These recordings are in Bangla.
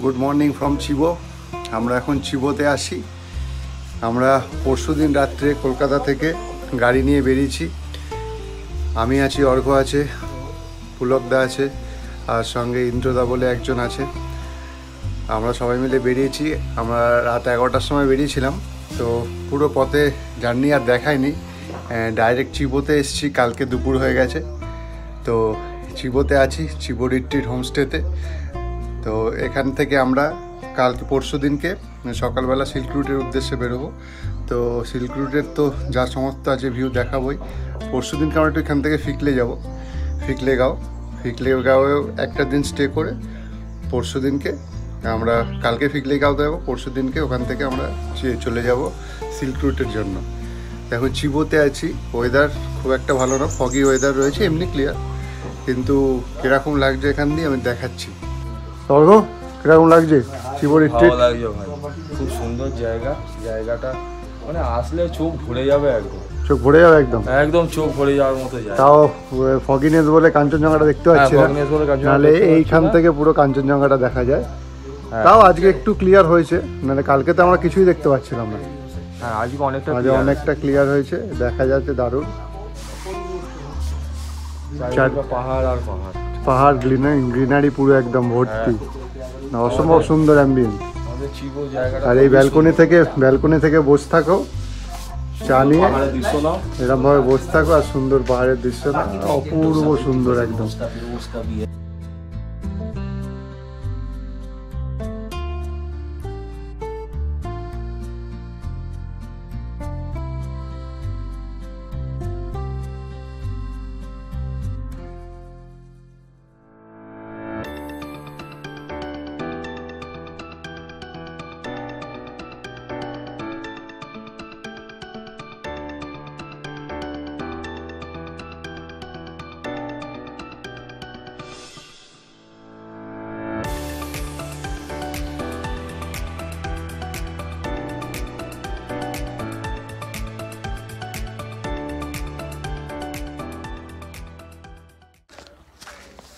Good morning from চিবো। আমরা এখন চিবোতে আসি। আমরা পরশুদিন রাত্রে কলকাতা থেকে গাড়ি নিয়ে বেরিয়েছি। আমি আছি, অর্ঘ্য আছে, পুলকদা আছে, আর সঙ্গে ইন্দ্রদা বলে একজন আছে। আমরা সবাই মিলে বেরিয়েছি। আমরা রাত 11টার সময় বেরিয়েছিলাম। তো পুরো পথে জার্নি আর দেখায়নি, ডাইরেক্ট চিবোতে এসেছি। কালকে দুপুর হয়ে গেছে। তো চিবোতে আছি, চিবো রিট্রিট হোমস্টেতে। তো এখান থেকে আমরা কালকে পরশু দিনকে সকালবেলা সিল্ক রুটের উদ্দেশ্যে বেরোবো। তো সিল্ক রুটের তো যা সমস্ত আছে ভিউ দেখাবোই। পরশু দিনকে আমরা একটু এখান থেকে ফিকলে যাব, ফিকলেগাঁওয়েও একটা দিন স্টে করে পরশু দিনকে আমরা কালকে ফিকলেগাঁওতে যাবো। পরশু দিনকে ওখান থেকে আমরা চলে যাব সিল্ক রুটের জন্য। এখন চিবোতে আছি। ওয়েদার খুব একটা ভালো না, ফগি ওয়েদার রয়েছে, এমনি ক্লিয়ার। কিন্তু কীরকম লাগছে এখান দিয়ে আমি দেখাচ্ছি। অর্ঘ্য, কিরকম লাগছে চিবো রিট্রিট? ভালো লাগছে ভাই, খুব সুন্দর জায়গাটা মানে আসলে চোখ ভরে যাবে একদম। চোখ ভরে যাবে একদম চোখ ভরে যাওয়ার মতো জায়গা। তাও ফগিনেস বলে কাঞ্চনজঙ্ঘাটা দেখতে পাচ্ছি না, নাহলে এইখান থেকে পুরো কাঞ্চনজঙ্ঘাটা দেখা যায়। তাও আজকে একটু ক্লিয়ার হয়েছে, নাহলে কালকে তো আমরা কিছুই দেখতে পাচ্ছিলাম না। হ্যাঁ, আজকে অনেকটা ক্লিয়ার হয়েছে, দেখা যাচ্ছে দারুণ। পাহাড় গ্রিনারি পুরো একদম ভর্তি, অসম্ভব সুন্দর অ্যাম্বিয়েন্স। আর এই ব্যালকনি থেকে বসে থাকো, চা নিয়ে এরকম ভাবে বসে থাকো আর সুন্দর পাহাড়ের দৃশ্য, অপূর্ব সুন্দর একদম।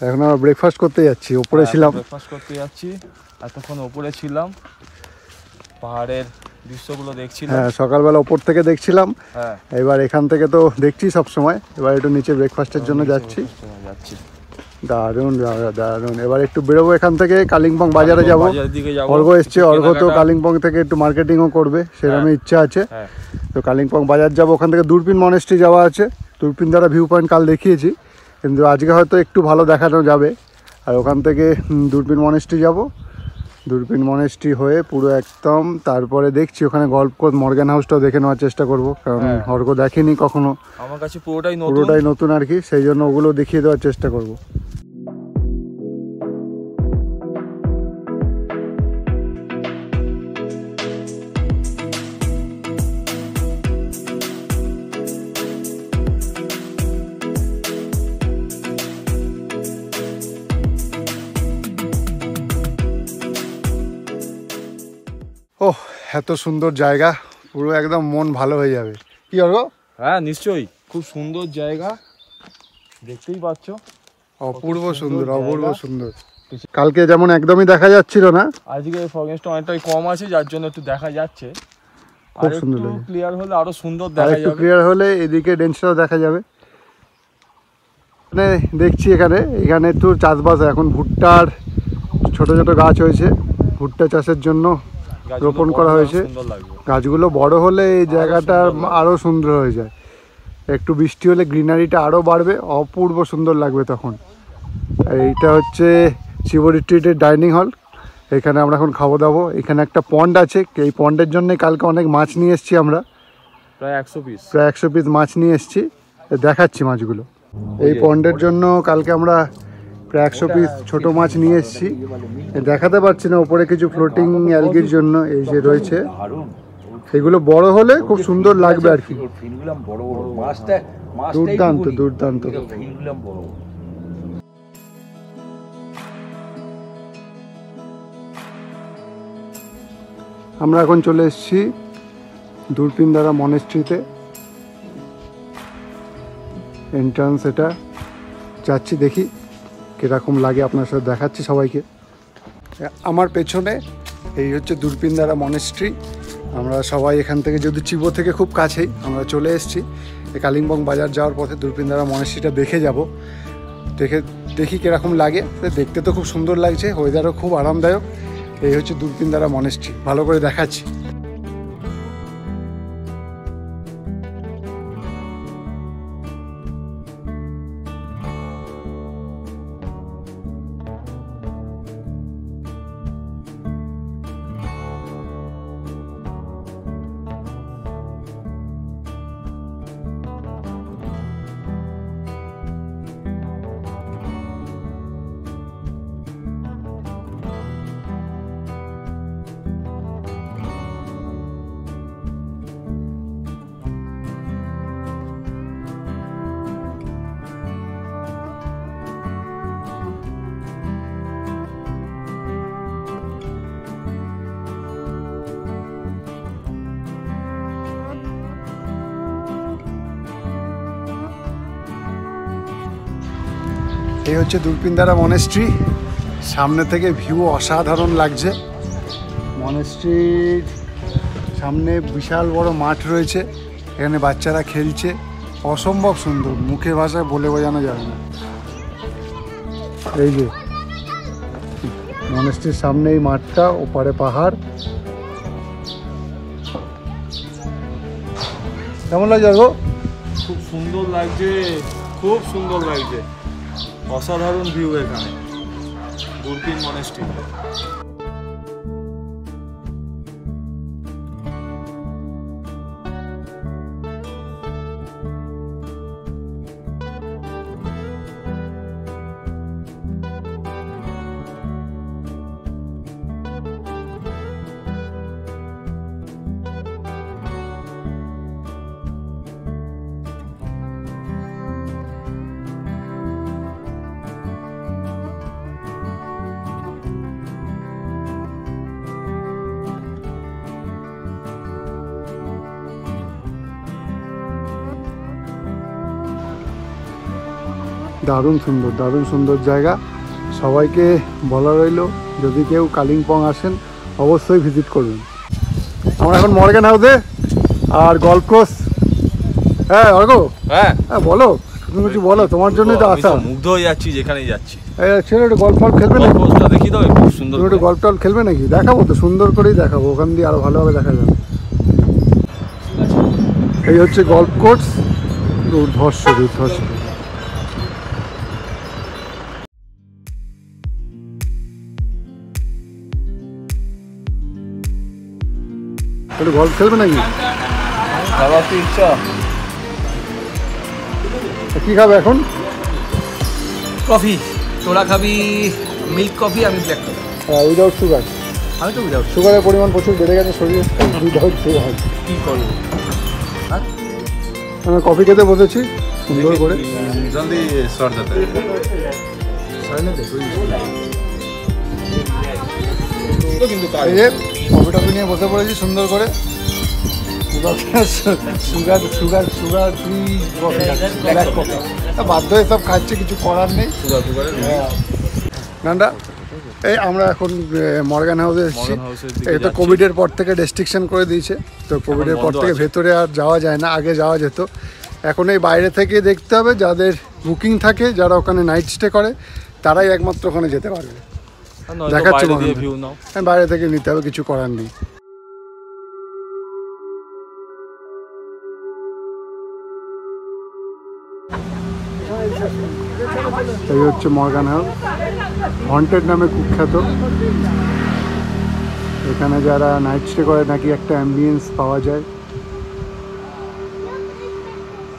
এখন আমরা ব্রেকফাস্ট করতে যাচ্ছি। ওপরে ছিলাম, এতক্ষণ ওপরে ছিলাম, পাহাড়ের দৃশ্যগুলো দেখছিলাম। হ্যাঁ, সকালবেলা ওপর থেকে দেখছিলাম। এবার এখান থেকে তো দেখছি সব সময়, এবার একটু নিচে ব্রেকফাস্টের জন্য যাচ্ছি। দারুণ দারুণ। এবার একটু বেরোবো এখান থেকে, কালিম্পং বাজারে যাবো। অর্ঘ্য এসছে, অর্ঘ্য তো কালিম্পং থেকে একটু মার্কেটিংও করবে, সেরকমই ইচ্ছা আছে। তো কালিম্পং বাজার যাবো, ওখান থেকে দূরবীন মনেস্ট্রি যাওয়া আছে। দূরবীন দ্বারা ভিউ পয়েন্ট কাল দেখিয়েছি, কিন্তু আজকে হয়তো একটু ভালো দেখানো যাবে। আর ওখান থেকে দূরবীন মনেস্ট্রি যাব। দূরবীন মনেস্ট্রি হয়ে পুরো একদম তারপরে দেখছি ওখানে গল্ফ কোর্স, মর্গ্যান হাউসটাও দেখে নেওয়ার চেষ্টা করব, কারণ অর্ঘ্য দেখেনি কখনো। আমার কাছে পুরোটাই নতুন আর কি, সেই জন্য ওগুলো দেখিয়ে দেওয়ার চেষ্টা করব। ওহ, এত সুন্দর জায়গা, পুরো একদম মন ভালো হয়ে যাবে। কি অর্ঘ্য? হ্যাঁ নিশ্চয়ই, খুব সুন্দর জায়গা, দেখতেই পাচ্ছ। অপূর্ব সুন্দর। কালকে যেমন একদমই দেখা যাচ্ছিল না, আজকে ফগনেসটা অনেকটাই কম আছে, যার জন্য একটু দেখা যাচ্ছে। খুব সুন্দর, ক্লিয়ার হলে আরো সুন্দর দেখা যাবে। ক্লিয়ার হলে এদিকে ডেন্সটাও দেখা যাবে। মানে দেখছি এখানে একটু চাষবাস, এখন ভুট্টার ছোট ছোট গাছ হয়েছে, ভুট্টা চাষের জন্য রোপণ করা হয়েছে। গাছগুলো বড় হলে এই জায়গাটা আরো সুন্দর হয়ে যায়। একটু বৃষ্টি হলে গ্রিনারিটা আরো বাড়বে, অপূর্ব সুন্দর লাগবে তখন। এইটা হচ্ছে চিবো রিট্রিটের ডাইনিং হল। এখানে আমরা এখন খাবো দাবো। এখানে একটা পন্ড আছে, এই পন্ডের জন্যই কালকে অনেক মাছ নিয়ে এসেছি আমরা, প্রায় 100 পিস মাছ নিয়ে এসেছি। দেখাচ্ছি মাছগুলো। এই পন্ডের জন্য কালকে আমরা প্রায় 100 পিস ছোট মাছ নিয়ে এসেছি। দেখাতে পারছি না, উপরে কিছু ফ্লোটিং অ্যালগির জন্য এই যে রয়েছে, সেগুলো বড় হলে খুব সুন্দর লাগবে আর কি। দুর্দান্ত। আমরা এখন চলে এসেছি দূরবীন দ্বারা মনেস্ট্রিতে। এন্ট্রান্স এটা, যাচ্ছি দেখি কিরকম লাগে, আপনার সাথে দেখাচ্ছি সবাইকে। আমার পেছনে এই হচ্ছে দূরপিনদারা মনেস্ট্রি। আমরা সবাই এখান থেকে, যদি চিবো থেকে খুব কাছেই, আমরা চলে এসেছি। এই কালিম্পং বাজার যাওয়ার পথে দূরপিনদারা মনেস্ট্রিটা দেখে যাব, দেখি কীরকম লাগে। দেখতে তো খুব সুন্দর লাগছে, ওয়েদারও খুব আরামদায়ক। এই হচ্ছে দূরপিনদারা মনেস্ট্রি, ভালো করে দেখাচ্ছি। এই হচ্ছে দূরপিনদারা মনেস্ট্রি। সামনে থেকে ভিউ অসাধারণ লাগছে। মনেস্ট্রির সামনে বিশাল বড় মাঠ রয়েছে, এখানে বাচ্চারা খেলছে, অসম্ভব সুন্দর, মুখের ভাষায় বলে বোঝানো যাবে না। এই যে মনেস্ট্রির সামনে এই মাঠটা, ওপারে পাহাড়। কেমন লাগছে গো? খুব সুন্দর লাগছে, খুব সুন্দর লাগছে, অসাধারণ ভিউ এখানে দূরপিন মনেস্ট্রি। দারুণ সুন্দর, দারুণ সুন্দর জায়গা। সবাইকে বলা রইল, যদি কেউ কালিম্পং আসেন অবশ্যই ভিজিট করবেন। আমরা এখন মর্গান হাউসে আর গল্ফ কোর্স। হ্যাঁ অর্ঘ, হ্যাঁ বলো, তুমি কিছু বলো, তোমার জন্যই তো আসা। মুগ্ধ হয়ে যাচ্ছি যেখানেই যাচ্ছি। ছেলে একটু গল্ফ টল খেলবে নাকি? দেখি তো খুব সুন্দর। তুমি একটু গল্ফ টল খেলবে নাকি? দেখাবো তো, সুন্দর করেই দেখাবো, ওখান দিয়ে আরো ভালোভাবে দেখা যাবে। এই হচ্ছে গল্ফ কোর্স, দুর্ধর্ষ দুর্ধর্ষ। একটু গল্ফ খেলবে নাকি? খাবার তো ইচ্ছা। কি খাবে এখন? কফি। তোরা খাবি মিল্ক কফি, আমি ব্ল্যাক কফি। Without sugar. আমি তো উইদাউট। সুগারের পরিমাণ প্রচুর বেড়ে গেছে শরীরে, উইদাউট সুগার। কী করবো? আমি কফি খেতে বসেছি সুন্দর করে। জলদি শর্ট যেতে এই যে কফি টফি নিয়ে বসে পড়েছি সুন্দর করে। Sugar sugar sugar free coffee, black coffee. বাধ্য হয়ে সব খাচ্ছে, কিছু করার নেই। নান্ডা, এই আমরা এখন মর্গান হাউসে এসেছি। এই তো কোভিডের পর থেকে রেস্ট্রিকশন করে দিয়েছে, তো কোভিডের পর থেকে ভেতরে আর যাওয়া যায় না, আগে যাওয়া যেত। এখন এই বাইরে থেকে দেখতে হবে, যাদের বুকিং থাকে, যারা ওখানে নাইট স্টে করে, তারাই একমাত্র ওখানে যেতে পারবে। দেখাচ্ছি, বাইরে থেকে নিতে হবে, কিছু করার নেই। এই হচ্ছে মর্গান হাউস, হন্টেড নামে কুখ্যাত। এখানে যারা নাইট স্টে করে নাকি একটা অ্যাম্বিয়েন্স পাওয়া যায়,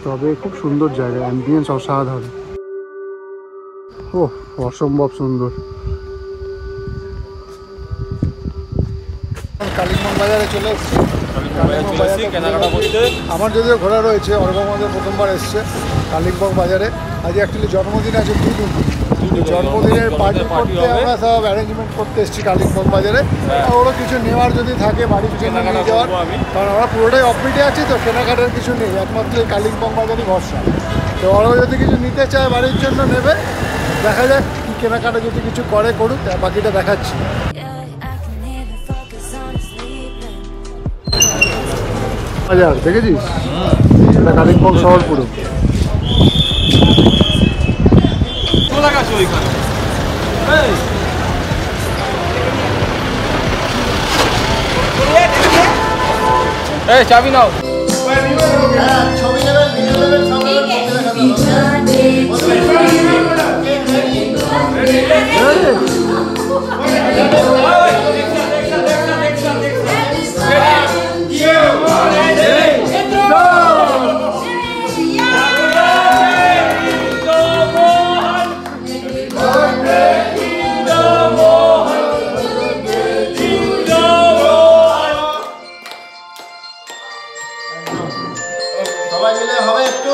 তবে খুব সুন্দর জায়গা, অ্যাম্বিয়েন্স অসাধারণ। ও অসম্ভব সুন্দর। কালিম্পং বাজারে চলে এসেছি, কেনাকাটা করতে। আমার যদিও ঘোরা রয়েছে, অর্ঘমাদের প্রথমবার এসছে কালিম্পং বাজারে। আজ অ্যাকচুয়ালি জন্মদিন আছে, জন্মদিনের পার্টি করতে আমরা সব অ্যারেঞ্জমেন্ট করতে এসেছি কালিম্পং বাজারে। ওরও কিছু নেওয়ার যদি থাকে বাড়ির জন্য নিয়ে যাওয়ার, কারণ আমরা পুরোটাই অফবিটে আছি, তো কেনাকাটার কিছু নেই, একমাত্র এই কালিম্পং বাজারই ভরসা। তো ওরাও যদি কিছু নিতে চায় বাড়ির জন্য নেবে, দেখা যাক কী কেনাকাটা যদি কিছু করে করুক, বাকিটা দেখাচ্ছি। বাজার দেখেছিস? এটা কালিম্পং শহর পুরো। তোলা গাছ ওইখানে। এই চাবি নাও। ছবি নেবেন, ভিডিও নেবেন, সব সবাই মিলে হবে একটু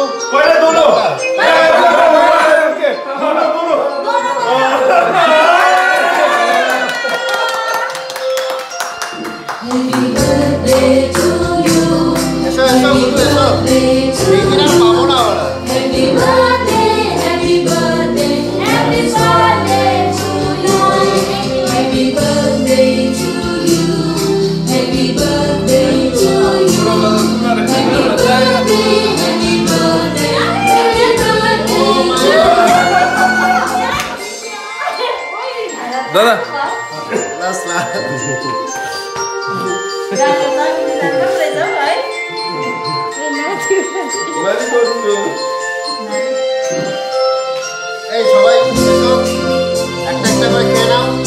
দাদা এই সবাই একটা একটা করে খেয়ে নাও।